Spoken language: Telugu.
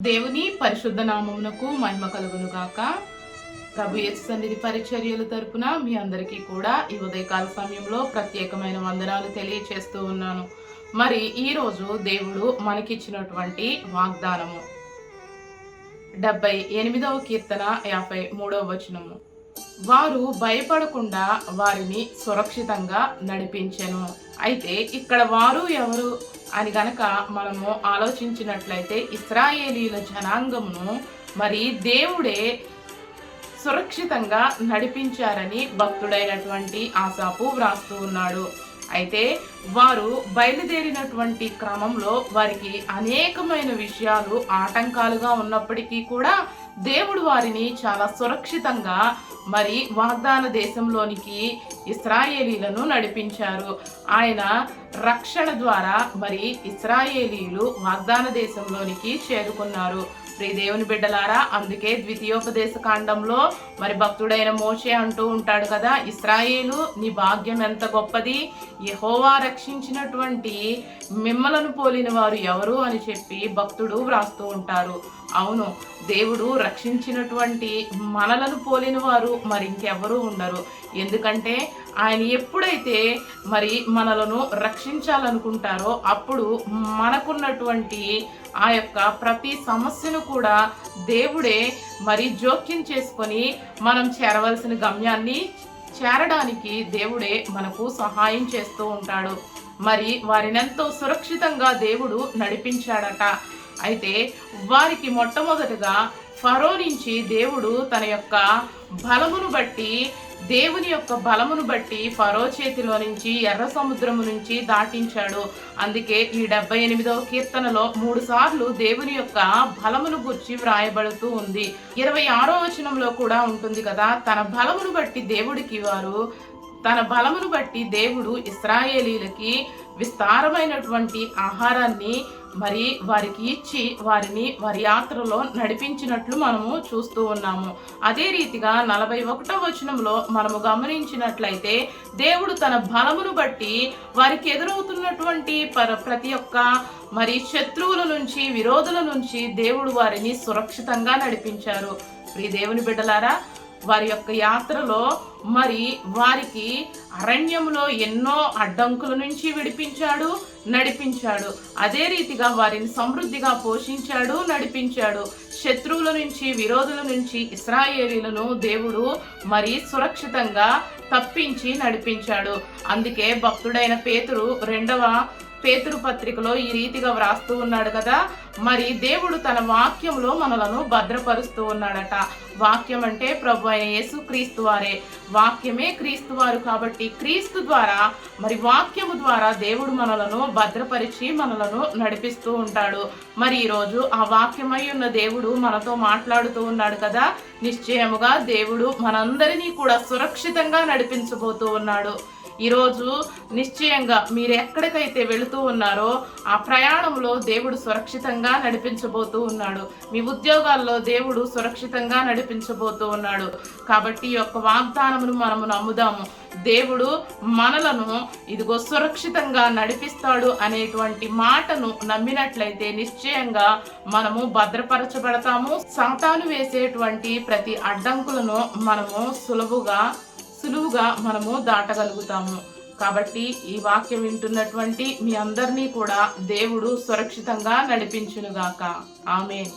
దేవుని పరిశుద్ధ నామమునకు మహిమ కలుగును గాక. ప్రభు యేసు సన్నిధి పరిచర్యల తరపున మీ అందరికీ కూడా ఈ ఉదయకాల సమయంలో ప్రత్యేకమైన వందనాలు తెలియచేస్తూ ఉన్నాను. మరి ఈరోజు దేవుడు మనకిచ్చినటువంటి వాగ్దానము 78వ కీర్తన 53వ వచనము. వారు భయపడకుండా వారిని సురక్షితంగా నడిపించెను. అయితే ఇక్కడ వారు ఎవరు అని గనక మనము ఆలోచించినట్లయితే ఇశ్రాయేలీల జనాంగమును మరి దేవుడే సురక్షితంగా నడిపించారని భక్తుడైనటువంటి ఆసాపు వ్రాస్తూ ఉన్నాడు. అయితే వారు బయలుదేరినటువంటి క్రమంలో వారికి అనేకమైన విషయాలు ఆటంకాలుగా ఉన్నప్పటికీ కూడా దేవుడు వారిని చాలా సురక్షితంగా మరి వాగ్దాన దేశంలోనికి ఇశ్రాయేలీలను నడిపించారు. ఆయన రక్షణ ద్వారా మరి ఇశ్రాయేలీలు వాగ్దాన దేశంలోనికి చేరుకున్నారు. ప్రియ దేవుని బిడ్డలారా, అందుకే ద్వితీయోపదేశ కాండంలో మరి భక్తుడైన మోషే అంటూ ఉంటాడు కదా, ఇశ్రాయేలు నీ భాగ్యం ఎంత గొప్పది, యెహోవా రక్షించినటువంటి మిమ్మలను పోలిన వారు ఎవరు అని చెప్పి భక్తుడు వ్రాస్తూ ఉంటారు. అవును, దేవుడు రక్షించినటువంటి మనలను పోలిన వారు మరి ఇంకెవరూ ఉండరు. ఎందుకంటే ఆయన ఎప్పుడైతే మరి మనలను రక్షించాలనుకుంటారో అప్పుడు మనకున్నటువంటి ఆ యొక్క ప్రతి సమస్యను కూడా దేవుడే మరి జోక్యం చేసుకొని మనం చేరవలసిన గమ్యాన్ని చేరడానికి దేవుడే మనకు సహాయం చేస్తూ ఉంటాడు. మరి వారినెంతో సురక్షితంగా దేవుడు నడిపించాడట. అయితే వారికి మొట్టమొదటగా ఫరో నుంచి దేవుడు తన యొక్క బలమును బట్టి దేవుని యొక్క బలమును బట్టి ఫరో చేతిలో నుంచి ఎర్ర సముద్రము నుంచి దాటించాడు. అందుకే ఈ 78వ కీర్తనలో 3 సార్లు దేవుని యొక్క బలమును గురించి వ్రాయబడుతూ ఉంది. 26వ వచనంలో కూడా ఉంటుంది కదా, తన బలమును బట్టి దేవుడు ఇశ్రాయేలీలకి విస్తారమైనటువంటి ఆహారాన్ని మరి వారికి ఇచ్చి వారిని వారి యాత్రలో నడిపించినట్లు మనము చూస్తూ ఉన్నాము. అదే రీతిగా 41వ వచనంలో మనము గమనించినట్లయితే దేవుడు తన బలమును బట్టి వారికి ఎదురవుతున్నటువంటి ప్రతి ఒక్క మరి శత్రువుల నుంచి విరోధుల నుంచి దేవుడు వారిని సురక్షితంగా నడిపించారు. ప్రియ దేవుని బిడ్డలారా, వారి యొక్క యాత్రలో మరి వారికి అరణ్యంలో ఎన్నో అడ్డంకుల నుంచి విడిపించాడు, నడిపించాడు. అదే రీతిగా వారిని సమృద్ధిగా పోషించాడు, నడిపించాడు. శత్రువుల నుంచి విరోధుల నుంచి ఇశ్రాయేలీలను దేవుడు మరి సురక్షితంగా తప్పించి నడిపించాడు. అందుకే భక్తుడైన పేతురు 2వ పేతురు పత్రికలో ఈ రీతిగా వ్రాస్తూ ఉన్నాడు కదా, మరి దేవుడు తన వాక్యంలో మనలను భద్రపరుస్తూ ఉన్నాడట. వాక్యం అంటే ప్రభు అయిన యేసు క్రీస్తు వారే, వాక్యమే క్రీస్తు వారు. కాబట్టి క్రీస్తు ద్వారా మరి వాక్యము ద్వారా దేవుడు మనలను భద్రపరిచి మనలను నడిపిస్తూ ఉంటాడు. మరి ఈరోజు ఆ వాక్యమై ఉన్న దేవుడు మనతో మాట్లాడుతూ ఉన్నాడు కదా, నిశ్చయముగా దేవుడు మనందరినీ కూడా సురక్షితంగా నడిపించబోతూ ఉన్నాడు. ఈరోజు నిశ్చయంగా మీరు ఎక్కడికైతే వెళుతూ ఉన్నారో ఆ ప్రయాణంలో దేవుడు సురక్షితంగా నడిపించబోతూ ఉన్నాడు. మీ ఉద్యోగాల్లో దేవుడు సురక్షితంగా నడిపించబోతూ ఉన్నాడు. కాబట్టి ఈ యొక్క వాగ్దానమును మనము నమ్ముదాము. దేవుడు మనలను ఇదిగో సురక్షితంగా నడిపిస్తాడు అనేటువంటి మాటను నమ్మినట్లయితే నిశ్చయంగా మనము భద్రపరచబడతాము. సాతాను వేసేటువంటి ప్రతి అడ్డంకులను మనము సులువుగా మనము దాటగలుగుతాము. కాబట్టి ఈ వాక్యం వింటున్నటువంటి మీ అందరినీ కూడా దేవుడు సురక్షితంగా నడిపించునుగాక. ఆమేన్.